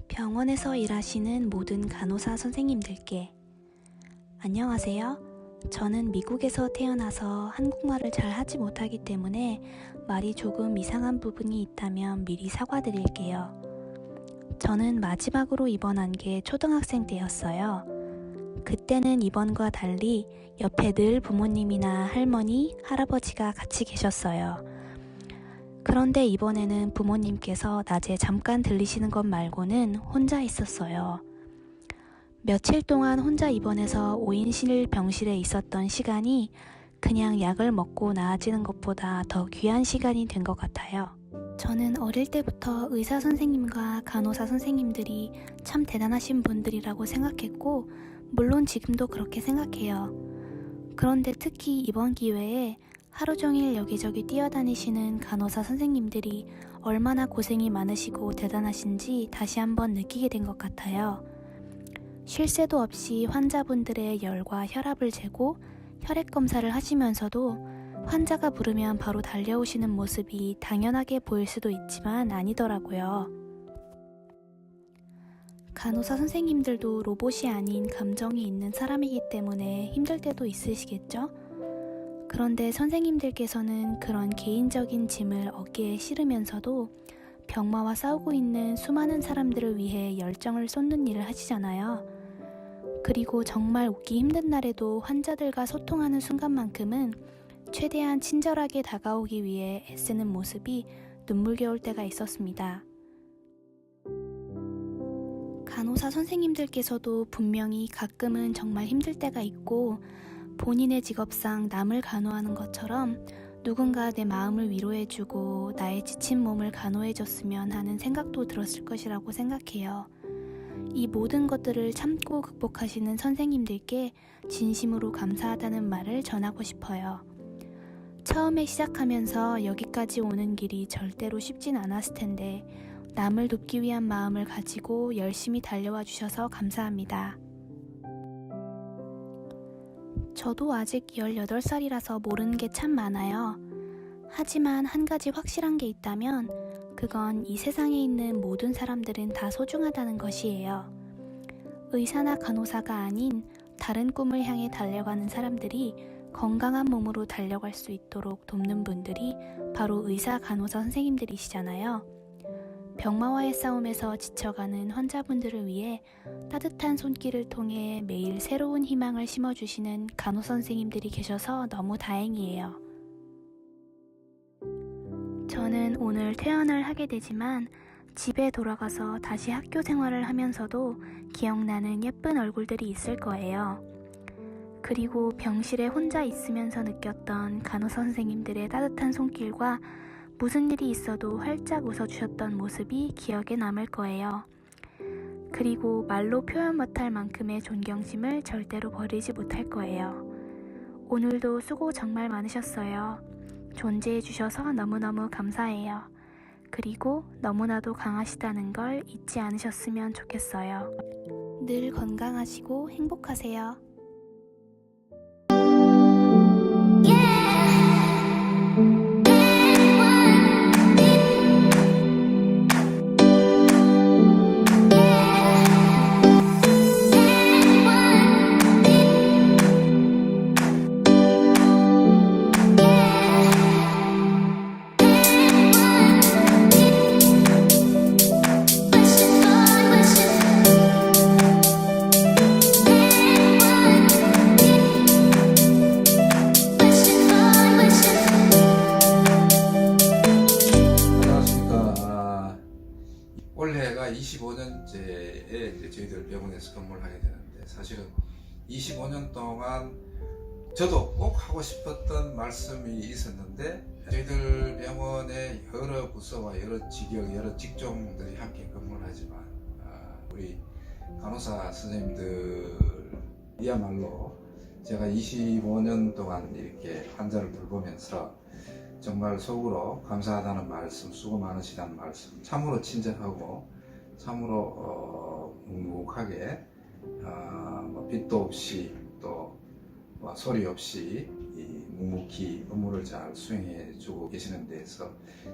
병원에서 일하시는 모든 간호사 선생님들께 안녕하세요. 저는 미국에서 태어나서 한국말을 잘 하지 못하기 때문에 말이 조금 이상한 부분이 있다면 미리 사과드릴게요. 저는 마지막으로 입원한 게 초등학생 때였어요. 그때는 입원과 달리 옆에 늘 부모님이나 할머니, 할아버지가 같이 계셨어요. 그런데 이번에는 부모님께서 낮에 잠깐 들리시는 것 말고는 혼자 있었어요. 며칠 동안 혼자 입원해서 5인실 병실에 있었던 시간이 그냥 약을 먹고 나아지는 것보다 더 귀한 시간이 된 것 같아요. 저는 어릴 때부터 의사 선생님과 간호사 선생님들이 참 대단하신 분들이라고 생각했고, 물론 지금도 그렇게 생각해요. 그런데 특히 이번 기회에 하루 종일 여기저기 뛰어다니시는 간호사 선생님들이 얼마나 고생이 많으시고 대단하신지 다시 한번 느끼게 된 것 같아요. 쉴 새도 없이 환자분들의 열과 혈압을 재고 혈액 검사를 하시면서도 환자가 부르면 바로 달려오시는 모습이 당연하게 보일 수도 있지만 아니더라고요. 간호사 선생님들도 로봇이 아닌 감정이 있는 사람이기 때문에 힘들 때도 있으시겠죠? 그런데 선생님들께서는 그런 개인적인 짐을 어깨에 실으면서도 병마와 싸우고 있는 수많은 사람들을 위해 열정을 쏟는 일을 하시잖아요. 그리고 정말 웃기 힘든 날에도 환자들과 소통하는 순간만큼은 최대한 친절하게 다가오기 위해 애쓰는 모습이 눈물겨울 때가 있었습니다. 간호사 선생님들께서도 분명히 가끔은 정말 힘들 때가 있고 본인의 직업상 남을 간호하는 것처럼 누군가 내 마음을 위로해주고 나의 지친 몸을 간호해줬으면 하는 생각도 들었을 것이라고 생각해요. 이 모든 것들을 참고 극복하시는 선생님들께 진심으로 감사하다는 말을 전하고 싶어요. 처음에 시작하면서 여기까지 오는 길이 절대로 쉽진 않았을 텐데 남을 돕기 위한 마음을 가지고 열심히 달려와 주셔서 감사합니다. 저도 아직 18살이라서 모르는 게 참 많아요. 하지만 한 가지 확실한 게 있다면 그건 이 세상에 있는 모든 사람들은 다 소중하다는 것이에요. 의사나 간호사가 아닌 다른 꿈을 향해 달려가는 사람들이 건강한 몸으로 달려갈 수 있도록 돕는 분들이 바로 의사, 간호사 선생님들이시잖아요. 병마와의 싸움에서 지쳐가는 환자분들을 위해 따뜻한 손길을 통해 매일 새로운 희망을 심어주시는 간호사 선생님들이 계셔서 너무 다행이에요. 저는 오늘 퇴원을 하게 되지만 집에 돌아가서 다시 학교 생활을 하면서도 기억나는 예쁜 얼굴들이 있을 거예요. 그리고 병실에 혼자 있으면서 느꼈던 간호사 선생님들의 따뜻한 손길과 무슨 일이 있어도 활짝 웃어주셨던 모습이 기억에 남을 거예요. 그리고 말로 표현 못할 만큼의 존경심을 절대로 버리지 못할 거예요. 오늘도 수고 정말 많으셨어요. 존재해 주셔서 너무너무 감사해요. 그리고 너무나도 강하시다는 걸 잊지 않으셨으면 좋겠어요. 늘 건강하시고 행복하세요. 올해가 25년째에 이제 저희들 병원에서 근무를 하게 되는데, 사실은 25년 동안 저도 꼭 하고 싶었던 말씀이 있었는데, 저희들 병원의 여러 부서와 여러 직역, 여러 직종들이 함께 근무를 하지만 우리 간호사 선생님들이야말로 제가 25년 동안 이렇게 환자를 돌보면서 정말 속으로 감사하다는 말씀, 수고 많으시다는 말씀, 참으로 친절하고 참으로 묵묵하게 빛도 없이 또 소리 없이 묵묵히 업무를 잘 수행해 주고 계시는 데에서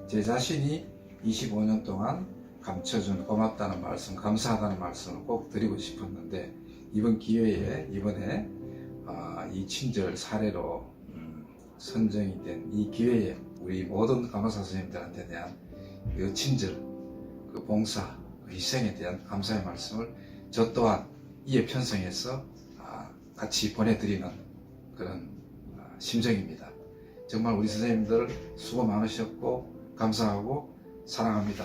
제 자신이 25년 동안 감춰준 고맙다는 말씀, 감사하다는 말씀을 꼭 드리고 싶었는데 이번 기회에 이번에 이 친절 사례로 선정이 된 이 기회에 우리 모든 간호사 선생님들한테 대한 그 친절, 그 봉사, 그 희생에 대한 감사의 말씀을 저 또한 이에 편성해서 같이 보내드리는 그런 심정입니다. 정말 우리 선생님들 수고 많으셨고 감사하고 사랑합니다.